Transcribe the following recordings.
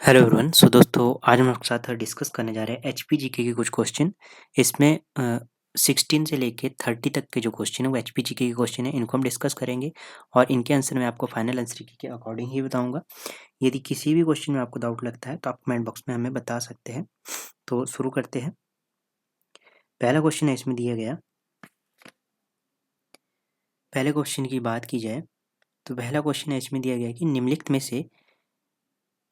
Hello everyone. सो दोस्तों, आज हम आपके साथ डिस्कस करने जा रहे हैं एचपी जीके के कुछ क्वेश्चन। इसमें 16 से लेके 30 तक के जो क्वेश्चन है वो एचपी जीके के क्वेश्चन है। इनको हम डिस्कस करेंगे और इनके आंसर मैं आपको फाइनल आंसर के अकॉर्डिंग ही बताऊंगा। यदि किसी भी क्वेश्चन में आपको डाउट लगता है तो आप कमेंट बॉक्स में हमें बता सकते हैं। तो शुरू करते हैं। पहला क्वेश्चन है इसमें दिया गया। पहले क्वेश्चन की बात की जाए तो पहला क्वेश्चन है इसमें दिया गया कि निम्नलिखित में से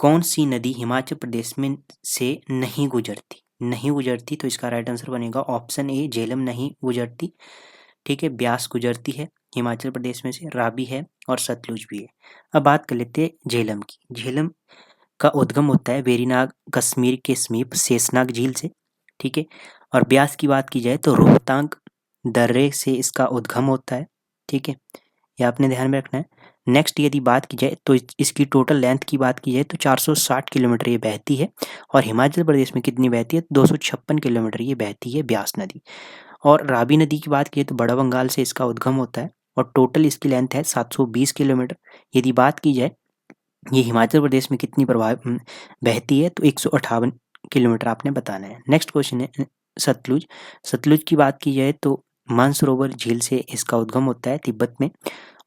कौन सी नदी हिमाचल प्रदेश में से नहीं गुजरती? नहीं गुजरती तो इसका राइट आंसर बनेगा ऑप्शन ए झेलम नहीं गुजरती। ठीक है, ब्यास गुजरती है हिमाचल प्रदेश में से, रावी है और सतलुज भी है। अब बात कर लेते हैं झेलम की। झेलम का उद्गम होता है वेरीनाग कश्मीर के समीप शेषनाग झील से। ठीक है, और ब्यास की बात की जाए तो रोहतांग दर्रे से इसका उद्गम होता है। ठीक है, ये आपने ध्यान में रखना है। नेक्स्ट यदि बात की जाए तो इसकी टोटल लेंथ की बात की जाए तो 460 किलोमीटर ये बहती है। और हिमाचल प्रदेश में कितनी बहती है? 256 किलोमीटर ये बहती है ब्यास नदी। और रावी नदी की बात की तो बड़ा बंगाल से इसका उद्गम होता है और टोटल इसकी लेंथ है 720 किलोमीटर। यदि बात की जाए ये हिमाचल प्रदेश में कितनी बहती है तो 158 किलोमीटर आपने बताना है। नेक्स्ट क्वेश्चन है सतलुज। सतलुज की बात की जाए तो मानसरोवर झील से इसका उद्गम होता है तिब्बत में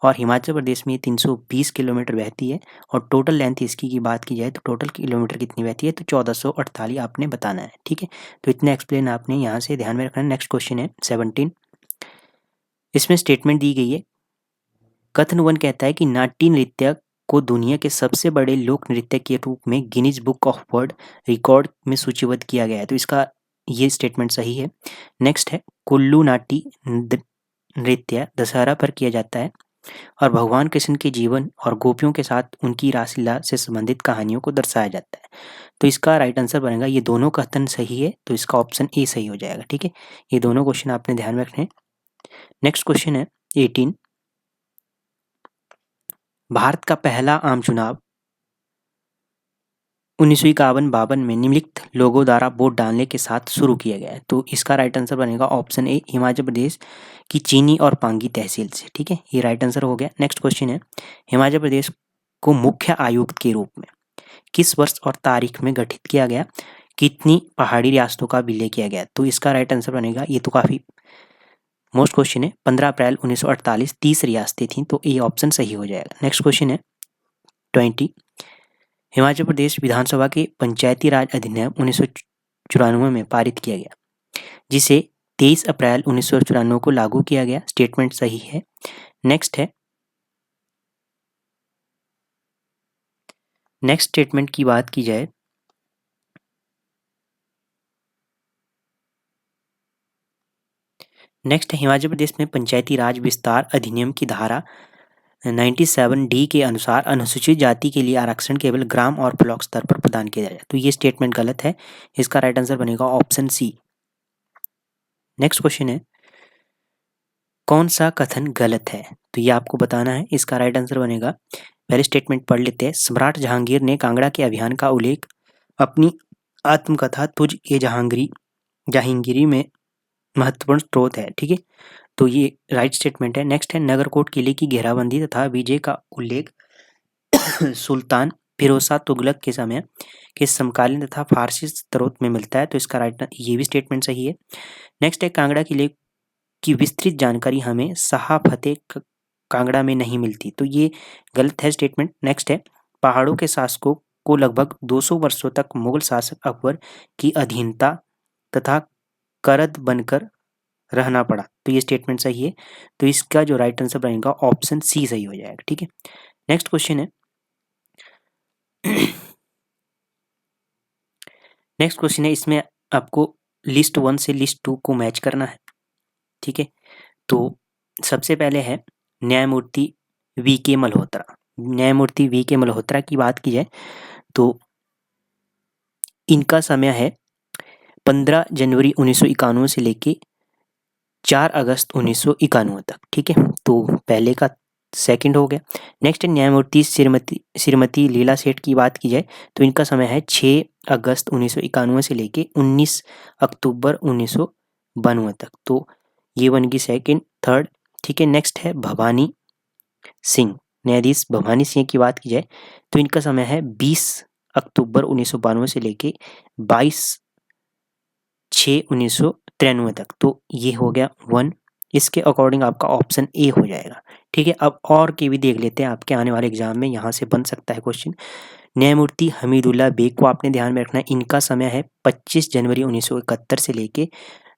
और हिमाचल प्रदेश में 320 किलोमीटर बहती है। और टोटल लेंथ इसकी की बात की जाए तो टोटल किलोमीटर कितनी बहती है तो 1448 आपने बताना है। ठीक है, तो इतने एक्सप्लेन आपने यहाँ से ध्यान में रखना है। नेक्स्ट क्वेश्चन है 17। इसमें स्टेटमेंट दी गई है। कथन 1 कहता है कि नाट्य नृत्य को दुनिया के सबसे बड़े लोक नृत्य के रूप में Guinness book of world record में सूचीबद्ध किया गया है। तो इसका ये स्टेटमेंट सही है। नेक्स्ट है कुल्लू नाटी नृत्य दशहरा पर किया जाता है और भगवान कृष्ण के जीवन और गोपियों के साथ उनकी रासलीला से संबंधित कहानियों को दर्शाया जाता है। तो इसका राइट आंसर बनेगा, ये दोनों कथन सही है तो इसका ऑप्शन ए सही हो जाएगा। ठीक है, ये दोनों क्वेश्चन आपने ध्यान में रखने हैं। नेक्स्ट क्वेश्चन है 18। भारत का पहला आम चुनाव 1951-52 में निम्नलिखित लोगों द्वारा वोट डालने के साथ शुरू किया गया है। तो इसका राइट आंसर बनेगा ऑप्शन ए हिमाचल प्रदेश की चीनी और पांगी तहसील से। ठीक है, ये राइट आंसर हो गया। नेक्स्ट क्वेश्चन है हिमाचल प्रदेश को मुख्य आयुक्त के रूप में किस वर्ष और तारीख में गठित किया गया? कितनी पहाड़ी रियासतों का विलय किया गया? तो इसका राइट आंसर बनेगा, ये तो काफ़ी मोस्ट क्वेश्चन है, 15 अप्रैल 1948 30 रियासतें थीं तो ये ऑप्शन सही हो जाएगा। नेक्स्ट क्वेश्चन है 20। हिमाचल प्रदेश विधानसभा के पंचायती राज अधिनियम 1994 में पारित किया गया जिसे 23 अप्रैल 1994 को लागू किया गया। स्टेटमेंट सही है। नेक्स्ट है नेक्स्ट स्टेटमेंट की बात की जाए नेक्स्ट है हिमाचल प्रदेश में पंचायती राज विस्तार अधिनियम की धारा 97D के अनुसार अनुसूचित जाति के लिए आरक्षण केवल ग्राम और ब्लॉक स्तर पर प्रदान किया जाएगा। तो ये स्टेटमेंट गलत है, इसका राइट आंसर बनेगा ऑप्शन सी। नेक्स्ट क्वेश्चन है कौन सा कथन गलत है? तो ये आपको बताना है, इसका राइट आंसर बनेगा, पहले स्टेटमेंट पढ़ लेते हैं। सम्राट जहांगीर ने कांगड़ा के अभियान का उल्लेख अपनी आत्मकथा तुझ ये जहांगीरी में महत्वपूर्ण स्रोत है। ठीक है, तो ये राइट स्टेटमेंट है। नेक्स्ट है नगरकोट किले की घेराबंदी तथा विजय का उल्लेख सुल्तान फिरोज शाह तुगलक के समय के समकालीन तथा फारसी स्रोत में मिलता है। तो इसका राइट ये भी स्टेटमेंट सही है। नेक्स्ट है कांगड़ा किले की विस्तृत जानकारी हमें शाह फतेह कांगड़ा में नहीं मिलती। तो ये गलत है स्टेटमेंट। नेक्स्ट है पहाड़ों के शासकों को लगभग 200 वर्षों तक मुगल शासक अकबर की अधीनता तथा करद बनकर रहना पड़ा। तो ये स्टेटमेंट सही है, तो इसका जो राइट आंसर बनेगा ऑप्शन सी सही हो जाएगा। ठीक है, नेक्स्ट क्वेश्चन है नेक्स्ट क्वेश्चन है इसमें आपको लिस्ट 1 से लिस्ट 2 को मैच करना है। ठीक है, तो सबसे पहले है न्यायमूर्ति वी के मल्होत्रा। न्यायमूर्ति वी के मल्होत्रा की बात की जाए तो इनका समय है 15 जनवरी 1991 से लेके 4 अगस्त 1991 तक। ठीक है, तो पहले का सेकंड हो गया। नेक्स्ट है न्यायमूर्ति श्रीमती लीला सेठ की बात की जाए तो इनका समय है 6 अगस्त 1991 से लेके 19 अक्टूबर 1992 तक। तो ये बन गई सेकंड थर्ड। ठीक है, नेक्स्ट है भवानी सिंह। न्यायाधीश भवानी सिंह की बात की जाए तो इनका समय है 20 अक्टूबर 1992 से लेके 22/6/1993 तक। तो ये हो गया 1। इसके अकॉर्डिंग आपका ऑप्शन ए हो जाएगा। ठीक है, अब और के भी देख लेते हैं, आपके आने वाले एग्जाम में यहाँ से बन सकता है क्वेश्चन। न्यायमूर्ति हमीदुल्ला बेग को आपने ध्यान में रखना है। इनका समय है 25 जनवरी 1971 से लेके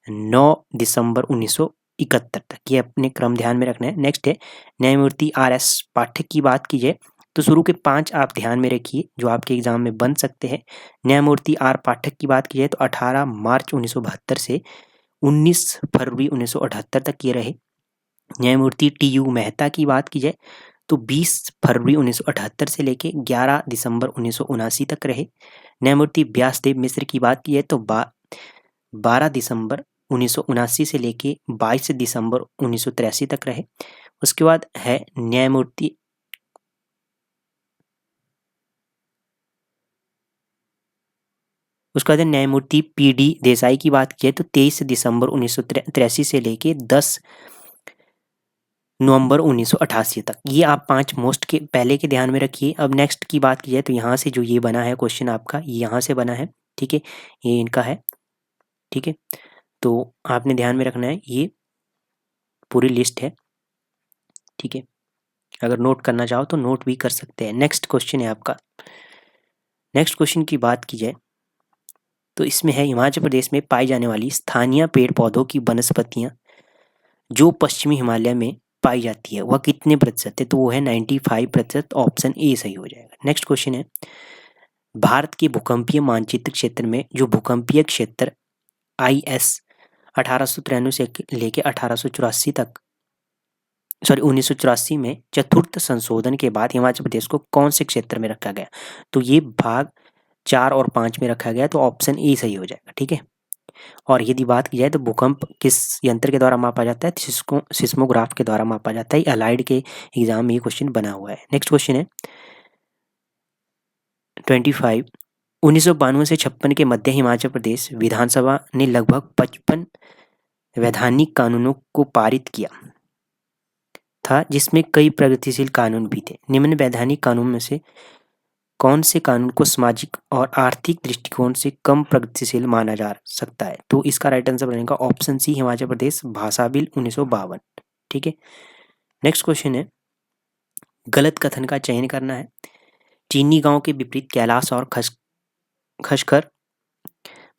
9 दिसंबर 1971 तक। ये अपने क्रम ध्यान में रखना है। नेक्स्ट है न्यायमूर्ति RS पाठक की बात की जाए तो शुरू के 5 आप ध्यान में रखिए जो आपके एग्जाम में बन सकते हैं। न्यायमूर्ति R पाठक की बात की जाए तो 18 मार्च 1972 से 19 फरवरी 1978 तक ये रहे। न्यायमूर्ति TU मेहता की बात की जाए तो 20 फरवरी 1978 से लेके 11 दिसंबर 1979 तक रहे। न्यायमूर्ति व्यासदेव मिश्र की बात की जाए तो 12 दिसंबर 1979 से लेके 22 दिसंबर 1983 तक रहे। उसके बाद है न्यायमूर्ति PD देसाई की बात की जाए तो 23 दिसंबर 1983 से लेके 10 नवंबर 1988 तक। ये आप 5 मोस्ट के पहले के ध्यान में रखिए। अब नेक्स्ट की बात की जाए तो यहाँ से जो ये बना है क्वेश्चन आपका, ये यहाँ से बना है। ठीक है, ये इनका है। ठीक है, तो आपने ध्यान में रखना है, ये पूरी लिस्ट है। ठीक है, अगर नोट करना चाहो तो नोट भी कर सकते हैं। नेक्स्ट क्वेश्चन है आपका। नेक्स्ट क्वेश्चन की बात की जाए तो इसमें है हिमाचल प्रदेश में पाई जाने वाली स्थानीय पेड़ पौधों की वनस्पतियां जो पश्चिमी हिमालय में पाई जाती है वह कितने प्रतिशत है? तो वो है 95%। ऑप्शन ए सही हो जाएगा। नेक्स्ट क्वेश्चन है भारत के भूकंपीय मानचित्र क्षेत्र में जो भूकंपीय क्षेत्र IS 1893 से लेके 1884 तक 1984 में चतुर्थ संशोधन के बाद हिमाचल प्रदेश को कौन से क्षेत्र में रखा गया? तो ये भाग 4 और 5 में रखा गया, तो ऑप्शन ए सही हो जाएगा। ठीक है, और यदि बात की जाए तो भूकंप किस यंत्र के द्वारा मापा जाता है? सिस्मोग्राफ के द्वारा मापा जाता है। अलाइड के एग्जाम में ये क्वेश्चन बना हुआ है। नेक्स्ट क्वेश्चन है 25। 1992 से 56 के मध्य हिमाचल प्रदेश विधानसभा ने लगभग 55 वैधानिक कानूनों को पारित किया था जिसमें कई प्रगतिशील कानून भी थे। निम्न वैधानिक कानून में से कौन से कानून को सामाजिक और आर्थिक दृष्टिकोण से कम प्रगतिशील माना जा सकता है? तो इसका राइट आंसर बनेगा ऑप्शन सी हिमाचल प्रदेश भाषा बिल 1952। ठीक है, नेक्स्ट क्वेश्चन है गलत कथन का चयन करना है। चीनी गांव के विपरीत कैलाश और खसखर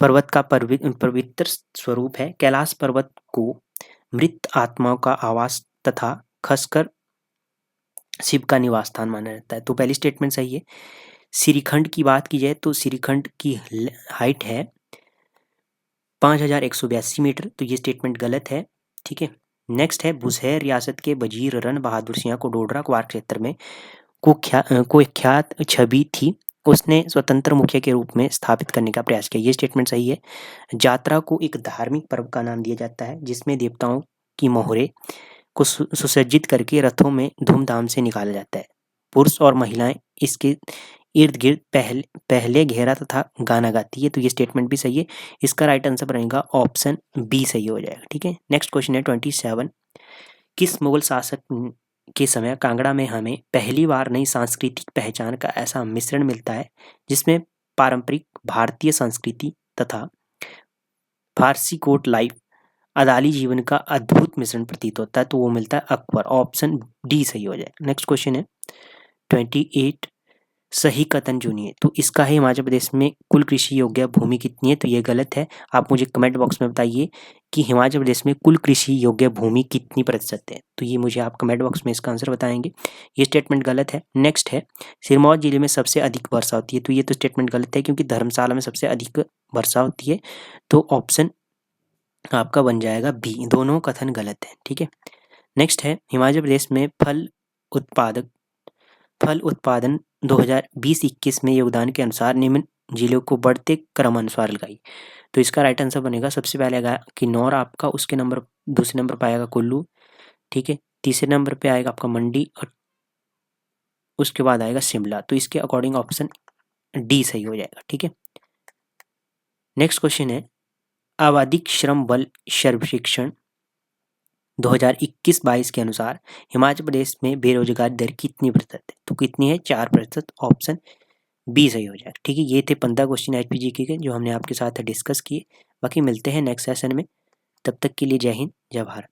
पर्वत का पवित्र स्वरूप है। कैलाश पर्वत को मृत आत्माओं का आवास तथा खसखर शिव का निवास स्थान माना जाता है। तो पहली स्टेटमेंट सही है। श्रीखंड की बात की जाए तो श्रीखंड की हाइट है 5182 मीटर, तो ये स्टेटमेंट गलत है। ठीक है, नेक्स्ट है बुशहर रियासत के वजीर रन बहादुर सिंह को डोडरा क्वार क्षेत्र में कुख्यात छवि थी। उसने स्वतंत्र मुखिया के रूप में स्थापित करने का प्रयास किया, ये स्टेटमेंट सही है। यात्रा को एक धार्मिक पर्व का नाम दिया जाता है जिसमें देवताओं की मोहरे को सुसज्जित करके रथों में धूमधाम से निकाला जाता है। पुरुष और महिलाएं इसके इर्द गिर्द पहले घेरा तथा गाना गाती है, तो ये स्टेटमेंट भी सही है। इसका राइट आंसर बनेगा ऑप्शन बी सही हो जाएगा। ठीक है, नेक्स्ट क्वेश्चन है 27। किस मुगल शासक के समय कांगड़ा में हमें पहली बार नई सांस्कृतिक पहचान का ऐसा मिश्रण मिलता है जिसमें पारंपरिक भारतीय संस्कृति तथा फारसी कोर्ट लाइफ अदाली जीवन का अद्भुत मिश्रण प्रतीत होता है? तो वो मिलता है अकबर। ऑप्शन डी सही हो जाएगा। नेक्स्ट क्वेश्चन है 28। सही कथन चुनिए। तो इसका है हिमाचल प्रदेश में कुल कृषि योग्य भूमि कितनी है? तो ये गलत है। आप मुझे कमेंट बॉक्स में बताइए कि हिमाचल प्रदेश में कुल कृषि योग्य भूमि कितनी प्रतिशत है, तो ये मुझे आप कमेंट बॉक्स में इसका आंसर बताएंगे। ये स्टेटमेंट गलत है। नेक्स्ट है सिरमौर जिले में सबसे अधिक वर्षा होती है, तो ये तो स्टेटमेंट गलत है क्योंकि धर्मशाला में सबसे अधिक वर्षा होती है, तो ऑप्शन आपका बन जाएगा बी। दोनों कथन गलत है। ठीक है, नेक्स्ट है हिमाचल प्रदेश में फल उत्पादन 2020-21 में योगदान के अनुसार निम्न जिलों को बढ़ते क्रम अनुसार लगाई। तो इसका राइट आंसर बनेगा सबसे पहले आएगा किन्नौर आपका, उसके दूसरे नंबर पर आएगा कुल्लू। ठीक है, तीसरे नंबर पे आएगा आपका मंडी और उसके बाद आएगा शिमला। तो इसके अकॉर्डिंग ऑप्शन डी सही हो जाएगा। ठीक है, नेक्स्ट क्वेश्चन है आवधिक श्रम बल सर्वेक्षण 2021-22 के अनुसार हिमाचल प्रदेश में बेरोजगारी दर कितनी प्रतिशत है? तो कितनी है? 4%। ऑप्शन बी सही हो जाएगा। ठीक है, ये थे 15 क्वेश्चन HPGK के जो हमने आपके साथ डिस्कस किए। बाकी मिलते हैं नेक्स्ट सेशन में, तब तक के लिए जय हिंद जय भारत।